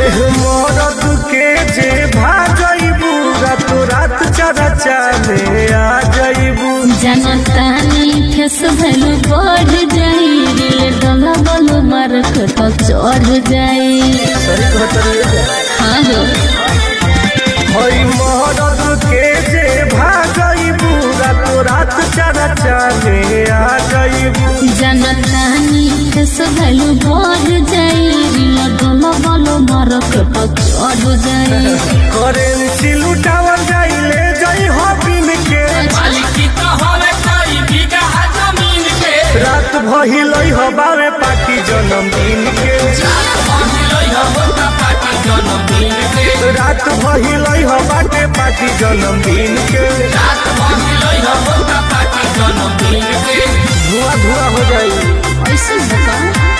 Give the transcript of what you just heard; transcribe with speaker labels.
Speaker 1: एह मरद के जे भाजइबू रातो रात चरचा में आ जइबू।
Speaker 2: जनतानी फेस भैलू बढ़ जाई रे डोला बोलो मार्क तो चढ़ जाई।
Speaker 1: सही कहतरी
Speaker 2: हाँ हो
Speaker 1: हई मरद के जे भाजइबू रातो रात चरचा में आ जइबू।
Speaker 2: जनतानी फेस भैलू बढ़ जाई रे डोला बोलो मार्क तो चढ़ जाई।
Speaker 1: करेंसी लुटावल जाइले जई हो बिन के रात भइलई हो बावे पार्टी जन्मदिन के। रात भइलई हो बाटे पार्टी जन्मदिन के। धुआं धुआं हो जाई
Speaker 2: ऐसे बताओ